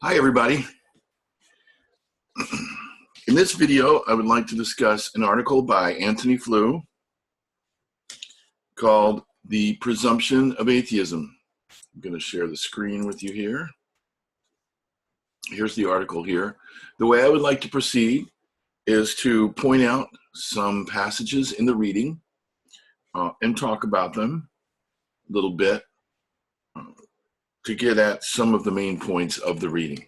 Hi, everybody. In this video, I would like to discuss an article by Antony called The Presumption of Atheism. I'm going to share the screen with you here. Here's the article here. The way I would like to proceed is to point out some passages in the reading and talk about them a little bit to get at some of the main points of the reading.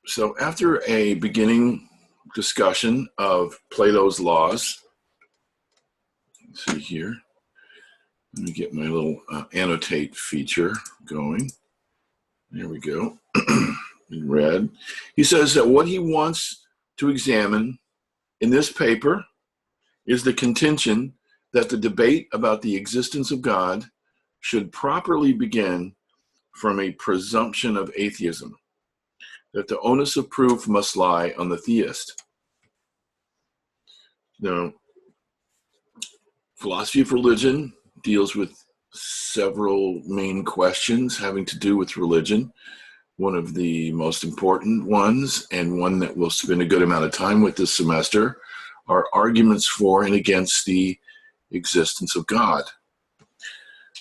So after a beginning discussion of Plato's laws, let's see here, let me get my little annotate feature going. There we go, in red. He says that what he wants to examine in this paper is the contention that the debate about the existence of God should properly begin from a presumption of atheism, that the onus of proof must lie on the theist. Now, philosophy of religion deals with several main questions having to do with religion. One of the most important ones, and one that we'll spend a good amount of time with this semester, are arguments for and against the existence of God.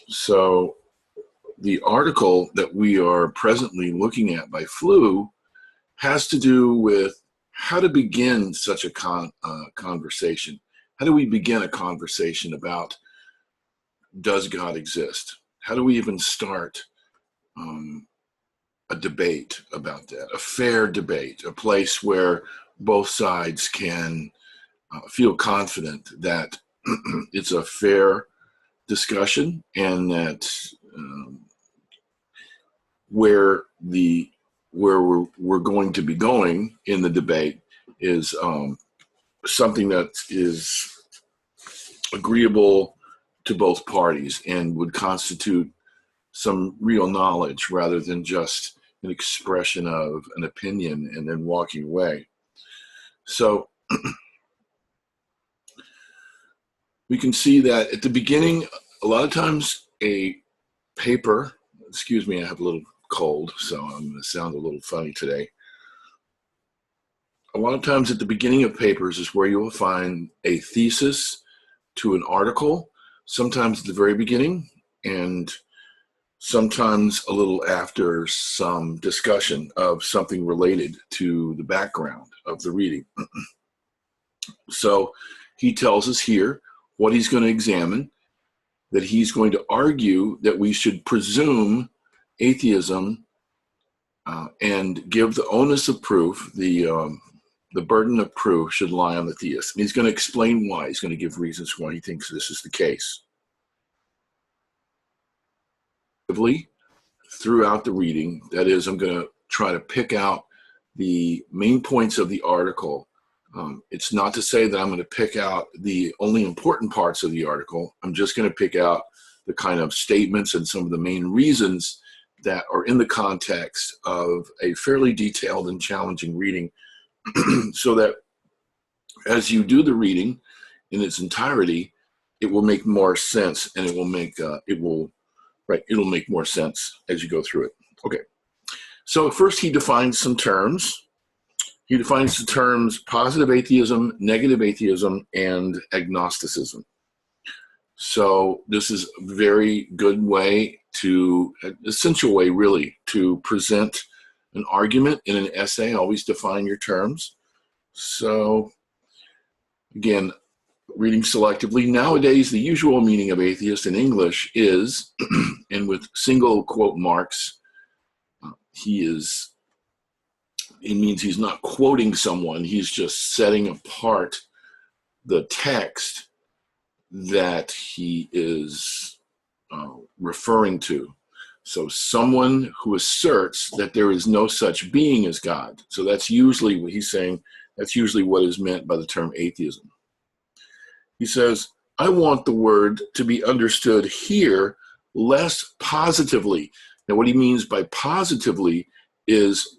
So the article that we are presently looking at by Flew has to do with how to begin such a conversation. How do we begin a conversation about, does God exist? How do we even start a debate about that, a fair debate, a place where both sides can feel confident that it's a fair discussion, and that where we're going to be going in the debate is something that is agreeable to both parties and would constitute some real knowledge rather than just an expression of an opinion and then walking away. So we can see that at the beginning, a lot of times a paper, excuse me, I have a little cold, so I'm going to sound a little funny today. A lot of times at the beginning of papers is where you will find a thesis to an article, sometimes at the very beginning, and sometimes a little after some discussion of something related to the background of the reading. So he tells us here what he's going to examine, that he's going to argue that we should presume atheism and give the onus of proof, the burden of proof should lie on the theist. And he's going to explain why. He's going to give reasons why he thinks this is the case. Throughout the reading, that is, I'm going to try to pick out the main points of the article. It's not to say that I'm going to pick out the only important parts of the article. I'm just going to pick out the kind of statements and some of the main reasons that are in the context of a fairly detailed and challenging reading, so that as you do the reading in its entirety, it will make more sense, and it'll make more sense as you go through it. Okay, so first he defines some terms. He defines the terms positive atheism, negative atheism, and agnosticism. So this is a very good way an essential way really, to present an argument in an essay. Always define your terms. So again, reading selectively. Nowadays, the usual meaning of atheist in English is, and with single quote marks, it means he's not quoting someone, he's just setting apart the text that he is referring to. So someone who asserts that there is no such being as God. So that's usually what he's saying, that's usually what is meant by the term atheism. He says, I want the word to be understood here less positively. Now what he means by positively is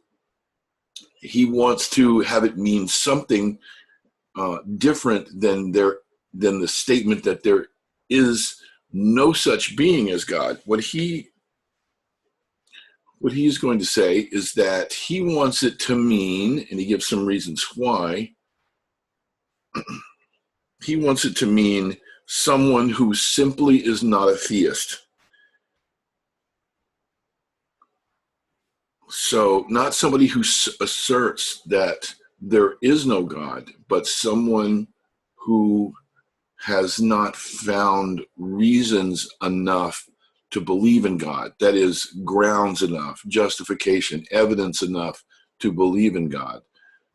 he wants to have it mean something different than the statement that there is no such being as God. What he what he's going to say is that he wants it to mean, and he gives some reasons why, he wants it to mean someone who simply is not a theist. So not somebody who asserts that there is no God, but someone who has not found reasons enough to believe in God. That is, grounds enough, justification, evidence enough to believe in God.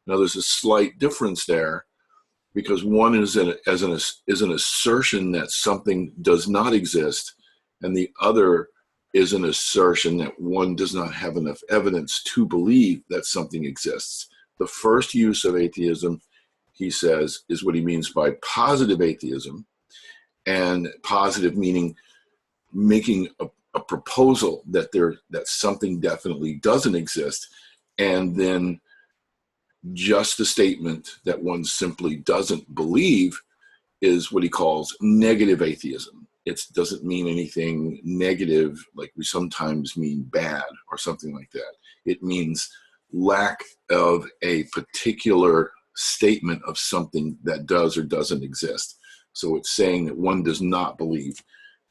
Now, there's a slight difference there, because one is an assertion that something does not exist, and the other is an assertion that one does not have enough evidence to believe that something exists. The first use of atheism, he says, is what he means by positive atheism, and positive meaning making a proposal that something definitely doesn't exist, and then just the statement that one simply doesn't believe is what he calls negative atheism. It doesn't mean anything negative, like we sometimes mean bad or something like that. It means lack of a particular statement of something that does or doesn't exist. So it's saying that one does not believe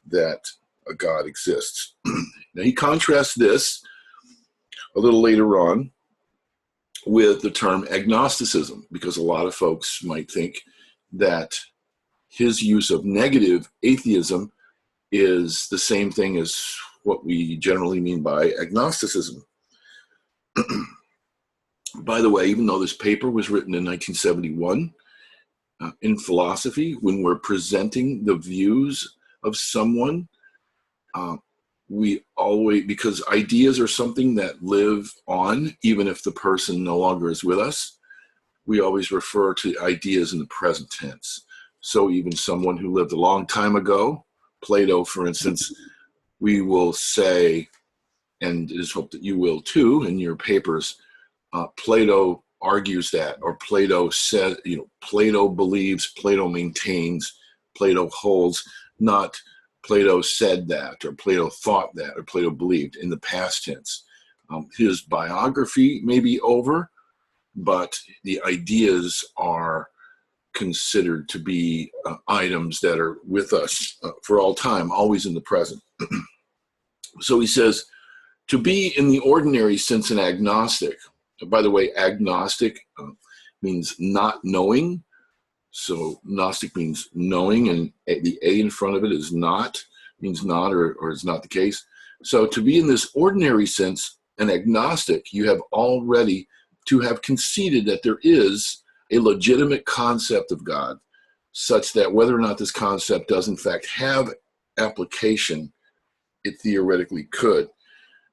that a God exists. Now he contrasts this a little later on with the term agnosticism, because a lot of folks might think that his use of negative atheism is the same thing as what we generally mean by agnosticism. By the way, even though this paper was written in 1971, in philosophy, when we're presenting the views of someone, we always, because ideas are something that live on, even if the person no longer is with us, we always refer to ideas in the present tense. So even someone who lived a long time ago, Plato, for instance, we will say, and it is hoped that you will too in your papers, Plato argues that, or Plato said, Plato believes, Plato maintains, Plato holds, not Plato said that, or Plato thought that, or Plato believed in the past tense. His biography may be over, but the ideas are considered to be items that are with us for all time, always in the present. So he says, to be in the ordinary sense an agnostic. By the way, agnostic means not knowing. So Gnostic means knowing, and the A in front of it is not, means not, or is not the case. So to be in this ordinary sense an agnostic, you have already to have conceded that there is a legitimate concept of God, such that whether or not this concept does in fact have application, it theoretically could.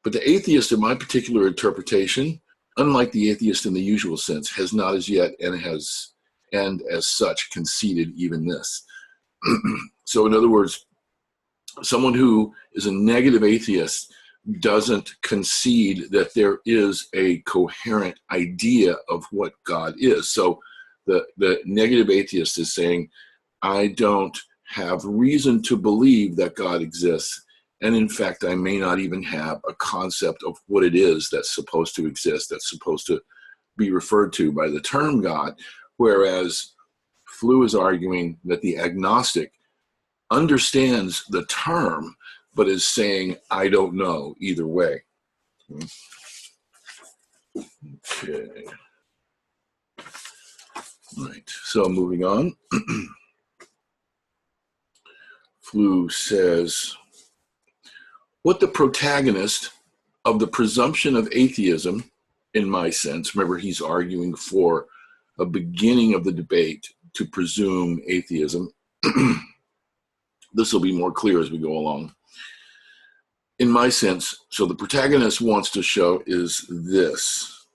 But the atheist, in my particular interpretation, unlike the atheist in the usual sense, has not as yet and as such conceded even this. So in other words, someone who is a negative atheist doesn't concede that there is a coherent idea of what God is. So the negative atheist is saying, I don't have reason to believe that God exists, and in fact, I may not even have a concept of what it is that's supposed to exist, that's supposed to be referred to by the term God, whereas Flew is arguing that the agnostic understands the term, but is saying, I don't know either way. Okay. Right, so moving on. Flew says, what the protagonist of the presumption of atheism, in my sense, remember he's arguing for a beginning of the debate to presume atheism. This will be more clear as we go along. In my sense, so the protagonist wants to show is this.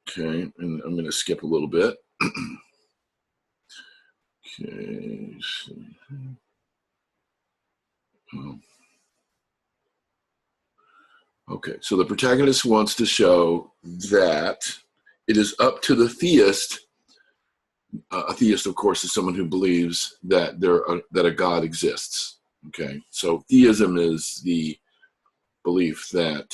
Okay, and I'm going to skip a little bit. Okay. Okay, so the protagonist wants to show that it is up to the theist. A theist, of course, is someone who believes that that a God exists. Okay, so theism is the belief that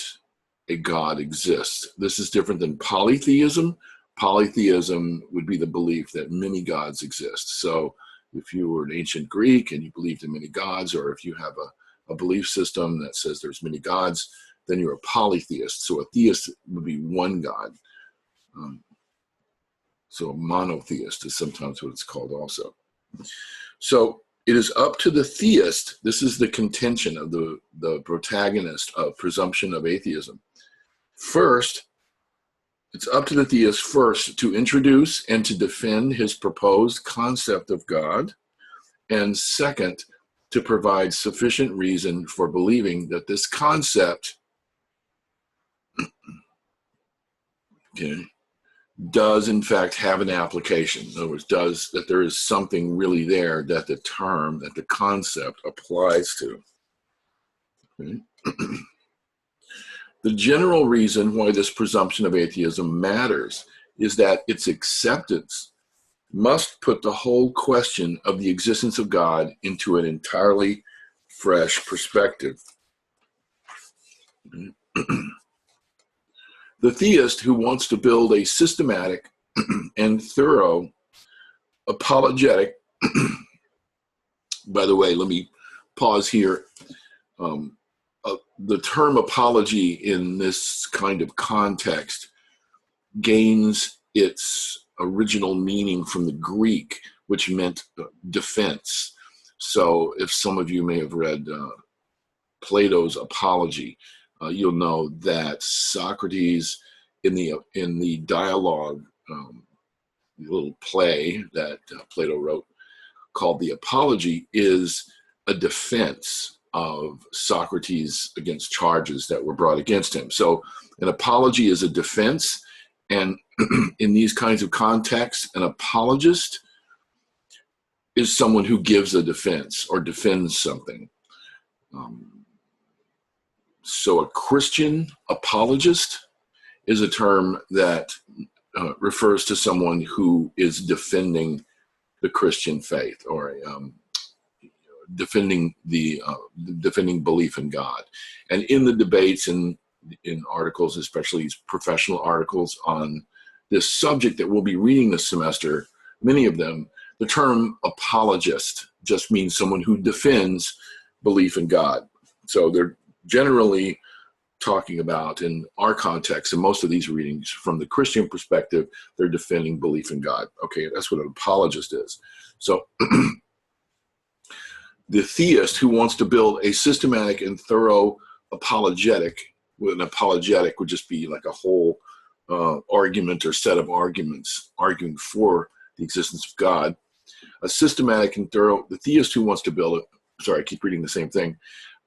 a God exists. This is different than polytheism. Polytheism would be the belief that many gods exist. So if you were an ancient Greek and you believed in many gods, or if you have a belief system that says there's many gods, then you're a polytheist. So a theist would be one God. So a monotheist is sometimes what it's called also. So it is up to the theist, this is the contention of the protagonist of Presumption of Atheism. First, it's up to the theist first to introduce and to defend his proposed concept of God, and second, to provide sufficient reason for believing that this concept does in fact have an application. In other words, that there is something really there that the term, that the concept applies to. Okay. The general reason why this presumption of atheism matters is that its acceptance must put the whole question of the existence of God into an entirely fresh perspective. The theist who wants to build a systematic and thorough apologetic, by the way, let me pause here. The term apology in this kind of context gains its original meaning from the Greek, which meant defense. So if some of you may have read Plato's Apology, you'll know that Socrates in the dialogue, the little play that Plato wrote called the Apology, is a defense of Socrates against charges that were brought against him. So an apology is a defense, and in these kinds of contexts, an apologist is someone who gives a defense or defends something. So a Christian apologist is a term that refers to someone who is defending the Christian faith, or defending belief in God. And in the debates in articles, especially these professional articles on this subject that we'll be reading this semester, many of them, the term apologist just means someone who defends belief in God. So they're generally talking about, in our context, in most of these readings, from the Christian perspective, they're defending belief in God. Okay, that's what an apologist is. So the theist who wants to build a systematic and thorough apologetic, an apologetic would just be like a whole argument or set of arguments arguing for the existence of God. A systematic and thorough, the theist who wants to build I keep reading the same thing,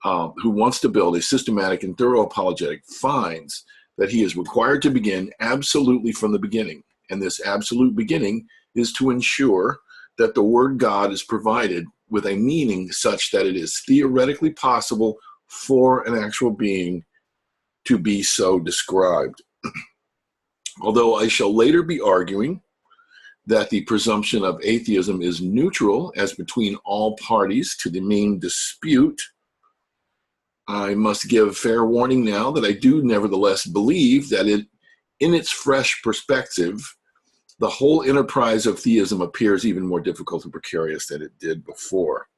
who wants to build a systematic and thorough apologetic finds that he is required to begin absolutely from the beginning. And this absolute beginning is to ensure that the word God is provided with a meaning such that it is theoretically possible for an actual being to be so described. Although I shall later be arguing that the presumption of atheism is neutral as between all parties to the main dispute, I must give fair warning now that I do nevertheless believe that in its fresh perspective, the whole enterprise of theism appears even more difficult and precarious than it did before.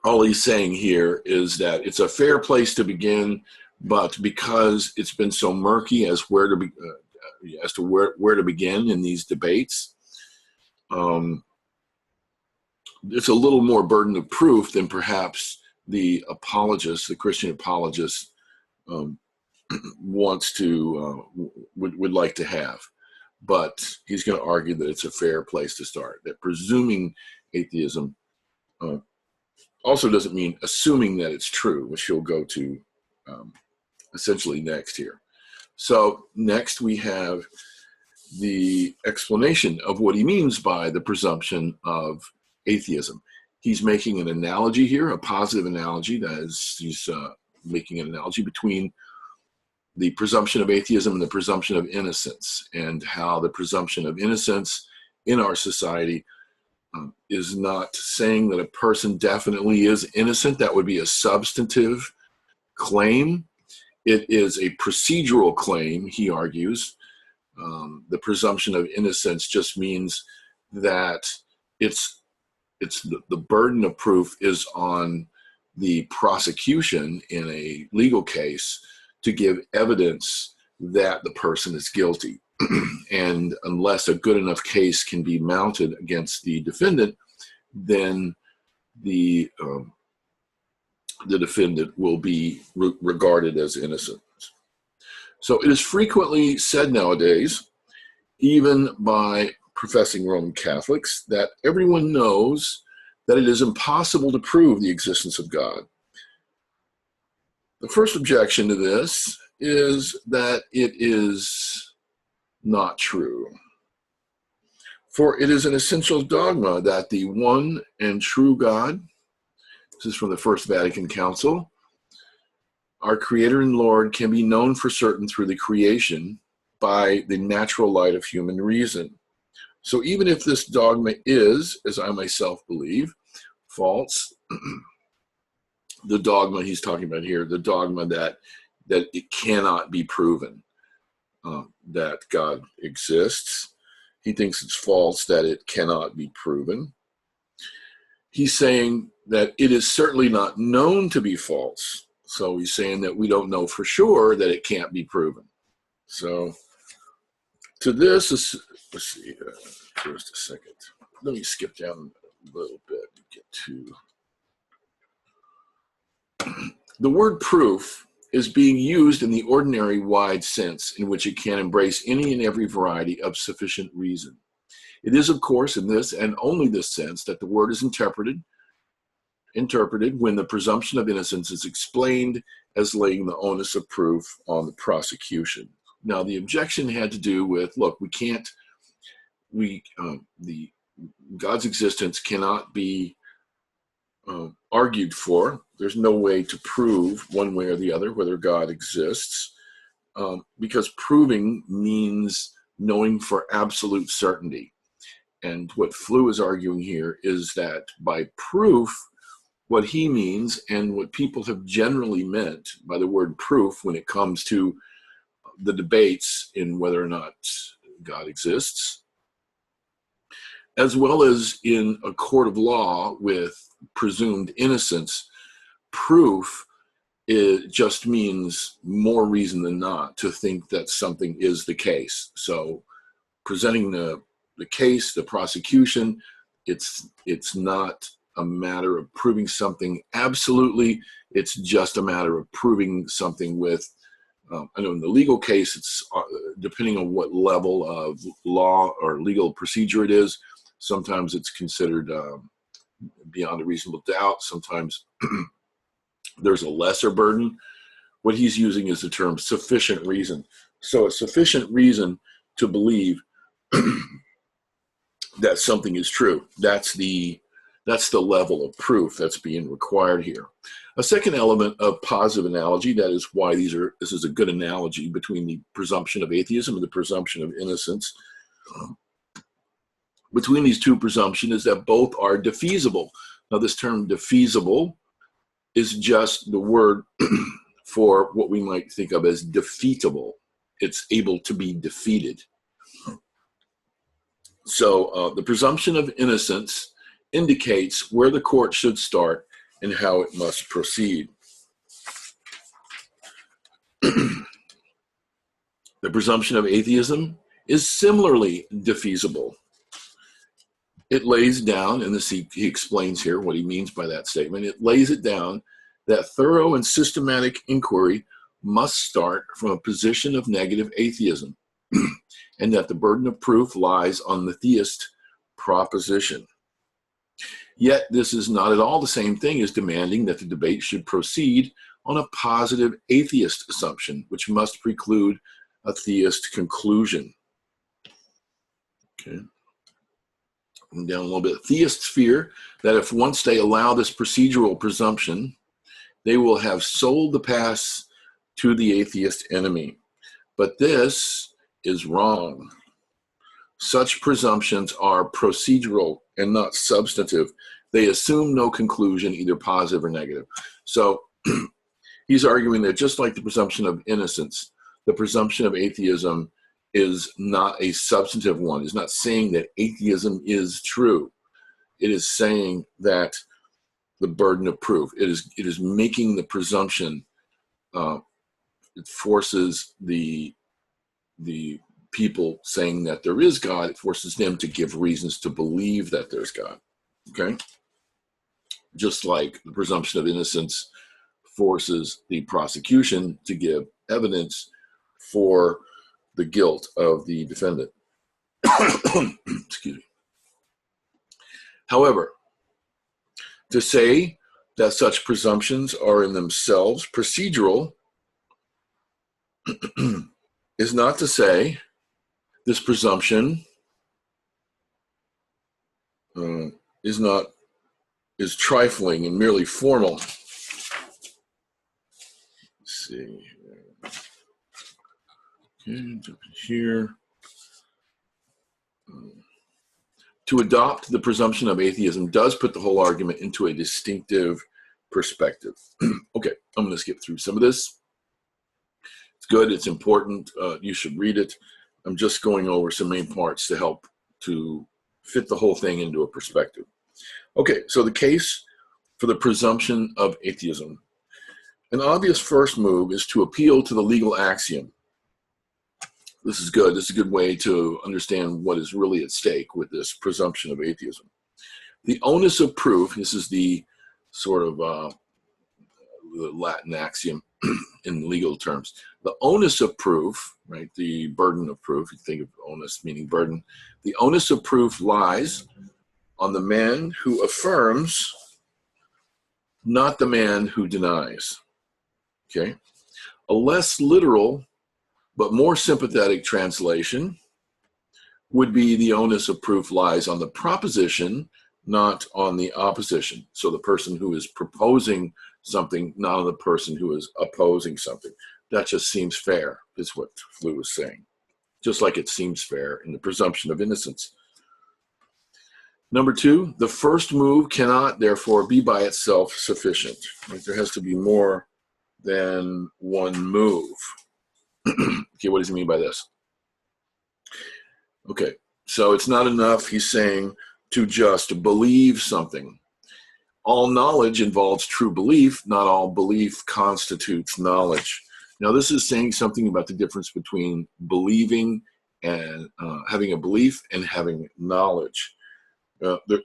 All he's saying here is that it's a fair place to begin, but because it's been so murky as to where to begin in these debates, it's a little more burden of proof than perhaps the apologist, the Christian apologist, wants to would like to have. But he's going to argue that it's a fair place to start, that presuming atheism also doesn't mean assuming that it's true, which he'll go to essentially next here. So next we have the explanation of what he means by the presumption of atheism. He's making an analogy here, a positive analogy. That is, he's making an analogy between the presumption of atheism and the presumption of innocence, and how the presumption of innocence in our society is not saying that a person definitely is innocent. That would be a substantive claim. It is a procedural claim, he argues. The presumption of innocence just means that the burden of proof is on the prosecution in a legal case to give evidence that the person is guilty. And unless a good enough case can be mounted against the defendant, then the defendant will be regarded as innocent. So it is frequently said nowadays, even by professing Roman Catholics, that everyone knows that it is impossible to prove the existence of God. The first objection to this is that it is not true. For it is an essential dogma that the one and true God, this is from the First Vatican Council, our Creator and Lord, can be known for certain through the creation by the natural light of human reason. So even if this dogma is, as I myself believe, false, the dogma he's talking about here, the dogma that it cannot be proven that God exists, he thinks it's false that it cannot be proven. He's saying that it is certainly not known to be false. So he's saying that we don't know for sure that it can't be proven. So to this, let's see, just a second. Let me skip down a little bit to get to. The word proof is being used in the ordinary wide sense in which it can embrace any and every variety of sufficient reason. It is, of course, in this and only this sense that the word is interpreted when the presumption of innocence is explained as laying the onus of proof on the prosecution. Now, the objection had to do with, look, God's existence cannot be argued for. There's no way to prove one way or the other whether God exists, because proving means knowing for absolute certainty. And what Flew is arguing here is that by proof, what he means and what people have generally meant by the word proof when it comes to the debates in whether or not God exists, as well as in a court of law with presumed innocence, proof, it just means more reason than not to think that something is the case. So presenting the case, the prosecution, it's not a matter of proving something absolutely. It's just a matter of proving something with, I know in the legal case, it's depending on what level of law or legal procedure it is. Sometimes it's considered beyond a reasonable doubt. Sometimes there's a lesser burden. What he's using is the term sufficient reason. So a sufficient reason to believe that something is true. That's the level of proof that's being required here. A second element of positive analogy, that is why this is a good analogy between the presumption of atheism and the presumption of innocence. Between these two presumptions is that both are defeasible. Now, this term defeasible is just the word for what we might think of as defeatable. It's able to be defeated. So the presumption of innocence indicates where the court should start and how it must proceed. The presumption of atheism is similarly defeasible. It lays down, and he explains here what he means by that statement, it lays it down that thorough and systematic inquiry must start from a position of negative atheism, and that the burden of proof lies on the theist proposition. Yet this is not at all the same thing as demanding that the debate should proceed on a positive atheist assumption, which must preclude a theist conclusion. Okay. And down a little bit. Theists fear that if once they allow this procedural presumption, they will have sold the pass to the atheist enemy. But this is wrong. Such presumptions are procedural and not substantive. They assume no conclusion, either positive or negative. So he's arguing that just like the presumption of innocence, the presumption of atheism is not a substantive one. It's not saying that atheism is true. It is saying that the burden of proof. It is making the presumption. It forces the people saying that there is God. It forces them to give reasons to believe that there's God. Okay, just like the presumption of innocence forces the prosecution to give evidence for the guilt of the defendant. Excuse me. However, to say that such presumptions are in themselves procedural is not to say this presumption is trifling and merely formal. Let's see. Okay, jump in here. To adopt the presumption of atheism does put the whole argument into a distinctive perspective. Okay, I'm going to skip through some of this. It's good, it's important, you should read it. I'm just going over some main parts to help to fit the whole thing into a perspective. Okay, so the case for the presumption of atheism. An obvious first move is to appeal to the legal axiom. This is good. This is a good way to understand what is really at stake with this presumption of atheism. The onus of proof, this is the sort of the Latin axiom in legal terms. The onus of proof, right, the burden of proof, you think of onus meaning burden, the onus of proof lies on the man who affirms, not the man who denies. Okay? A less literal but more sympathetic translation would be the onus of proof lies on the proposition, not on the opposition. So the person who is proposing something, not on the person who is opposing something. That just seems fair, is what Flew is saying. Just like it seems fair in the presumption of innocence. Number two, the first move cannot, therefore, be by itself sufficient. Right? There has to be more than one move. Okay, what does he mean by this? Okay, so it's not enough, he's saying, to just believe something. All knowledge involves true belief. Not all belief constitutes knowledge. Now, this is saying something about the difference between believing and having a belief and having knowledge.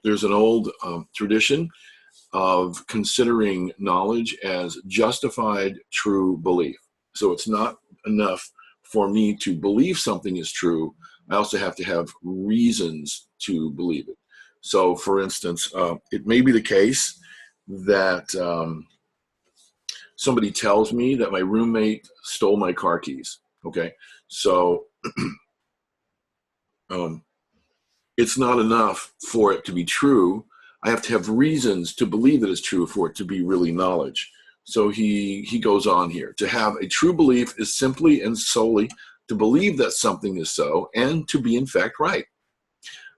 There's an old tradition of considering knowledge as justified true belief. So it's not enough for me to believe something is true. I also have to have reasons to believe it. So, for instance, it may be the case that somebody tells me that my roommate stole my car keys. Okay, so it's not enough for it to be true. I have to have reasons to believe that it's true for it to be really knowledge. So he goes on here. To have a true belief is simply and solely to believe that something is so and to be in fact right.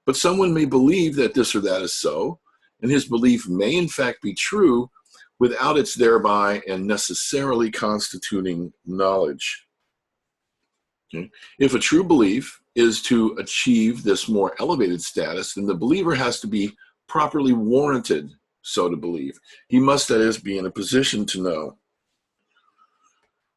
But someone may believe that this or that is so, and his belief may in fact be true without its thereby and necessarily constituting knowledge. Okay? If a true belief is to achieve this more elevated status, then the believer has to be properly warranted so to believe. He must, that is, be in a position to know.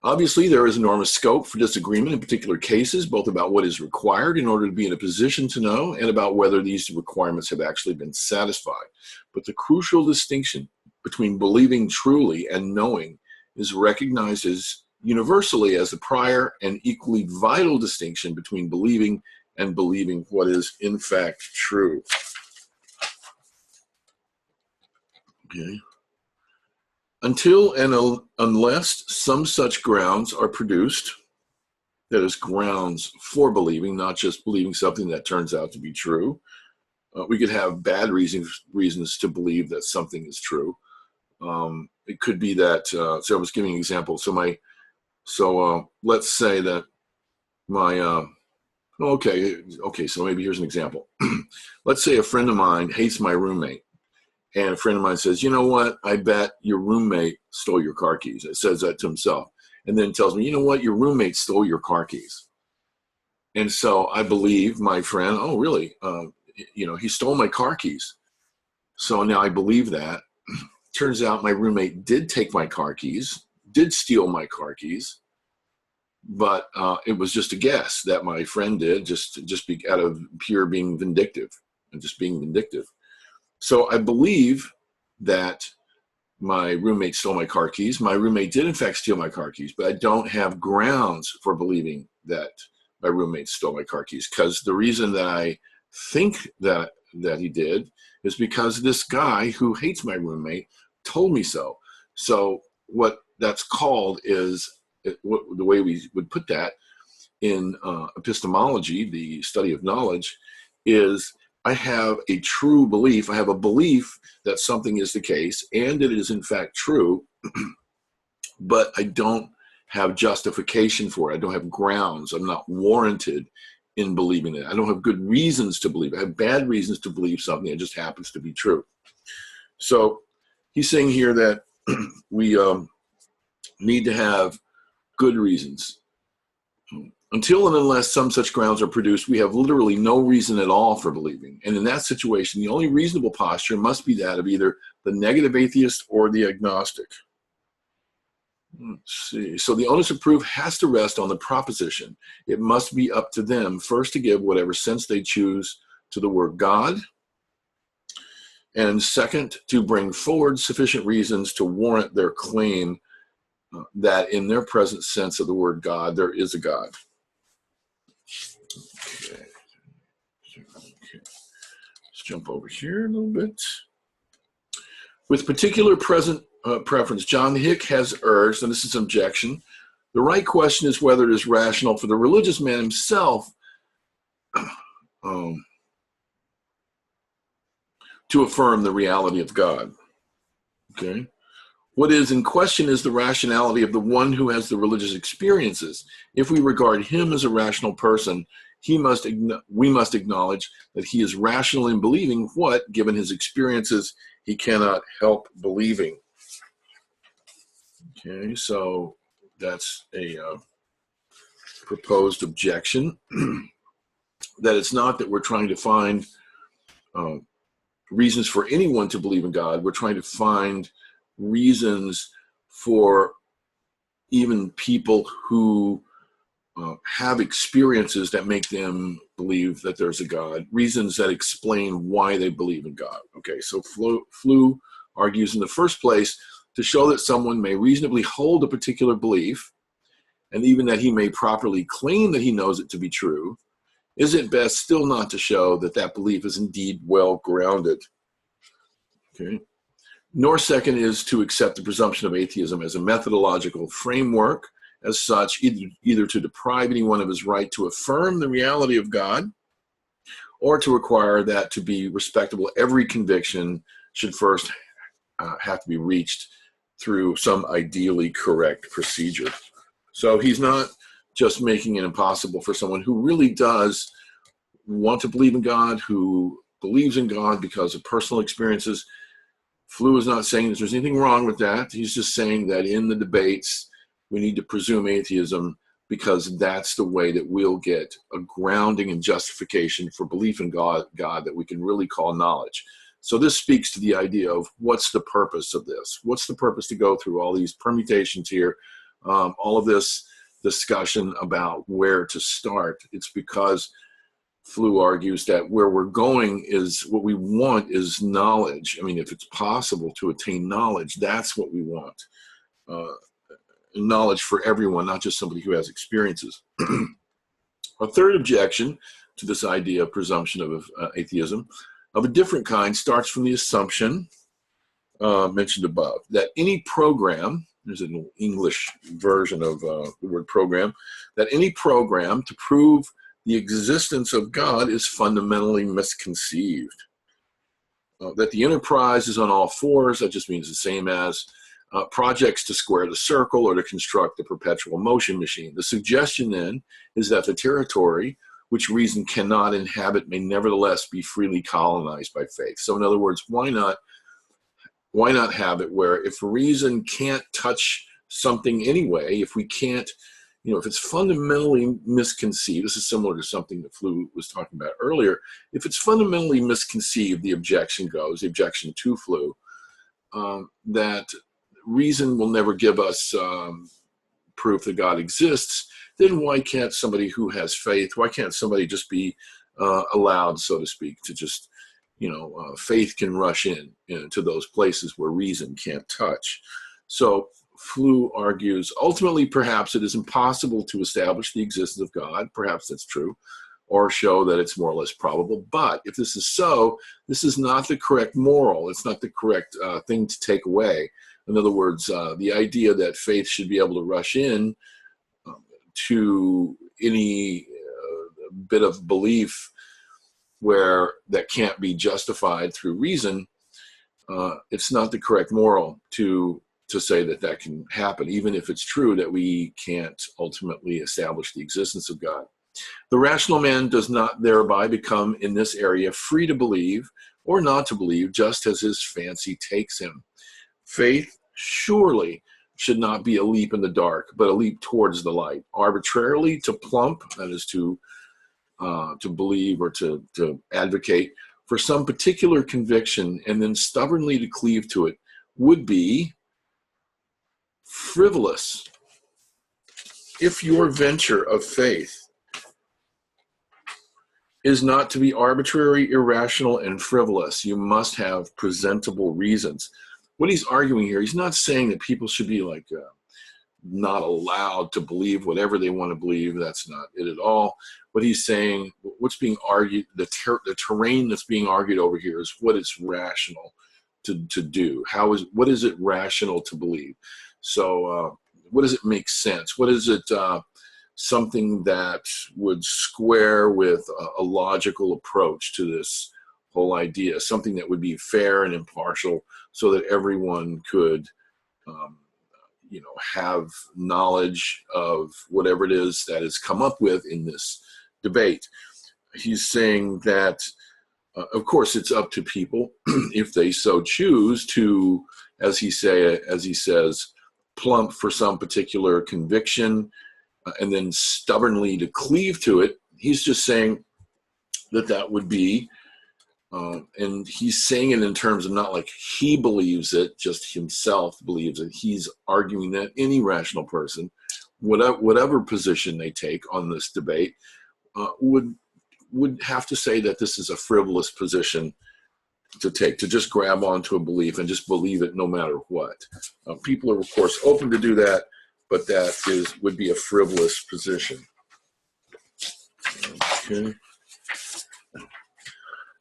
Obviously, there is enormous scope for disagreement in particular cases, both about what is required in order to be in a position to know and about whether these requirements have actually been satisfied. But the crucial distinction between believing truly and knowing is recognized as universally as the prior and equally vital distinction between believing and believing what is in fact true. Okay. Until and unless some such grounds are produced, that is, grounds for believing, not just believing something that turns out to be true. We could have bad reasons to believe that something is true. It could be that, so I was giving an example. So let's say that my Okay, so maybe here's an example. Let's say a friend of mine hates my roommate, and a friend of mine says, you know what, I bet your roommate stole your car keys. It says that to himself, and then tells me, you know what, your roommate stole your car keys. And so I believe my friend, oh, really? He stole my car keys. So now I believe that. Turns out my roommate did take my car keys, did steal my car keys, but it was just a guess that my friend did, just out of pure being vindictive and just being vindictive. So I believe that my roommate stole my car keys. My roommate did in fact steal my car keys, but I don't have grounds for believing that my roommate stole my car keys, because the reason that I think that he did is because this guy who hates my roommate told me so. So what that's called is, the way we would put that in epistemology, the study of knowledge, is I have a true belief. I have a belief that something is the case and it is in fact true, but I don't have justification for it. I don't have grounds. I'm not warranted in believing it. I don't have good reasons to believe it. I have bad reasons to believe something. It just happens to be true. So he's saying here that we need to have good reasons. Until and unless some such grounds are produced, we have literally no reason at all for believing. And in that situation, the only reasonable posture must be that of either the negative atheist or the agnostic. Let's see. So the onus of proof has to rest on the proposition. It must be up to them first to give whatever sense they choose to the word God, and second, to bring forward sufficient reasons to warrant their claim that in their present sense of the word God, there is a God. Okay. Let's jump over here a little bit. With particular present preference, John Hick has urged, and this is an objection, the right question is whether it is rational for the religious man himself to affirm the reality of God. Okay. What is in question is the rationality of the one who has the religious experiences. If we regard him as a rational person, we must acknowledge that he is rational in believing what, given his experiences, he cannot help believing. Okay, so that's a proposed objection. That it's not that we're trying to find reasons for anyone to believe in God. We're trying to find reasons for even people who have experiences that make them believe that there's a God, reasons that explain why they believe in God. Okay, so Flew argues in the first place to show that someone may reasonably hold a particular belief, and even that he may properly claim that he knows it to be true, is it best still not to show that that belief is indeed well grounded. Okay. Nor second is to accept the presumption of atheism as a methodological framework as such, either to deprive anyone of his right to affirm the reality of God, or to require that to be respectable, every conviction should first have to be reached through some ideally correct procedure. So he's not just making it impossible for someone who really does want to believe in God, who believes in God because of personal experiences. Flew is not saying that there's anything wrong with that. He's just saying that in the debates, we need to presume atheism because that's the way that we'll get a grounding and justification for belief in God that we can really call knowledge. So this speaks to the idea of what's the purpose of this? What's the purpose to go through all these permutations here, all of this discussion about where to start? It's because Flew argues that where we're going is what we want is knowledge. I mean, if it's possible to attain knowledge, that's what we want. Knowledge for everyone, not just somebody who has experiences. A third objection to this idea of presumption of atheism of a different kind starts from the assumption mentioned above, that any program, there's an English version of the word program, that any program to prove the existence of God is fundamentally misconceived. That the enterprise is on all fours, that just means the same as projects to square the circle or to construct the perpetual motion machine. The suggestion then is that the territory which reason cannot inhabit may nevertheless be freely colonized by faith. So in other words, why not have it where if reason can't touch something anyway, if we can't, if it's fundamentally misconceived, this is similar to something that Flew was talking about earlier, if it's fundamentally misconceived, the objection to Flew, that reason will never give us proof that God exists, then why can't somebody who has faith, why can't somebody just be allowed, so to speak, to just, faith can rush in to those places where reason can't touch. So Flew argues, ultimately, perhaps it is impossible to establish the existence of God, perhaps that's true, or show that it's more or less probable. But if this is so, this is not the correct moral. It's not the correct thing to take away. In other words, the idea that faith should be able to rush in to any bit of belief where that can't be justified through reason, it's not the correct moral to say that can happen, even if it's true that we can't ultimately establish the existence of God. The rational man does not thereby become in this area free to believe or not to believe, just as his fancy takes him. Faith surely should not be a leap in the dark, but a leap towards the light. Arbitrarily to plump, that is to believe or to advocate for some particular conviction and then stubbornly to cleave to it, would be frivolous. If your venture of faith is not to be arbitrary, irrational, and frivolous, you must have presentable reasons. What he's arguing here, he's not saying that people should be not allowed to believe whatever they want to believe. That's not it at all. What he's saying, what's being argued, the terrain that's being argued over here is what is rational to do. What is it rational to believe? So what does it make sense? What is it something that would square with a logical approach to this whole idea, something that would be fair and impartial so that everyone could have knowledge of whatever it is that has come up with in this debate. He's saying that, of course, it's up to people if they so choose to, as he says, plump for some particular conviction and then stubbornly to cleave to it. He's just saying that would be, and he's saying it in terms of not like he believes it, just himself believes it. He's arguing that any rational person, whatever position they take on this debate, would have to say that this is a frivolous position to take, to just grab onto a belief and just believe it no matter what. People are, of course, open to do that, but that would be a frivolous position. Okay.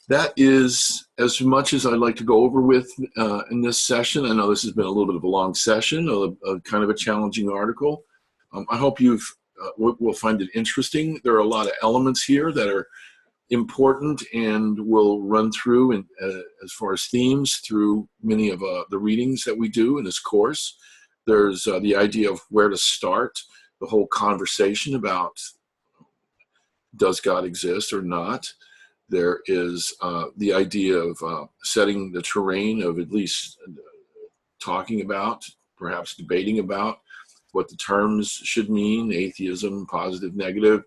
That is as much as I'd like to go over with in this session. I know this has been a little bit of a long session, a kind of a challenging article. I hope you will find it interesting. There are a lot of elements here that are important and we'll run through as far as themes through many of the readings that we do in this course. There's the idea of where to start the whole conversation about does God exist or not. There is the idea of setting the terrain of at least talking about, perhaps debating about what the terms should mean, atheism, positive, negative,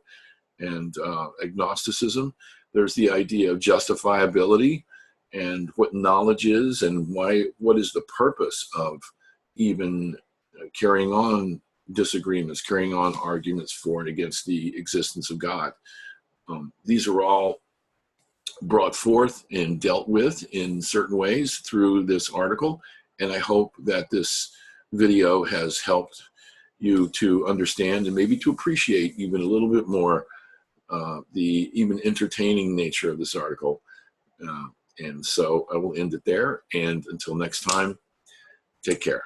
and agnosticism. There's the idea of justifiability and what knowledge is and what is the purpose of even carrying on disagreements, carrying on arguments for and against the existence of God. These are all brought forth and dealt with in certain ways through this article, and I hope that this video has helped you to understand and maybe to appreciate even a little bit more the even entertaining nature of this article. And so I will end it there, and until next time, take care.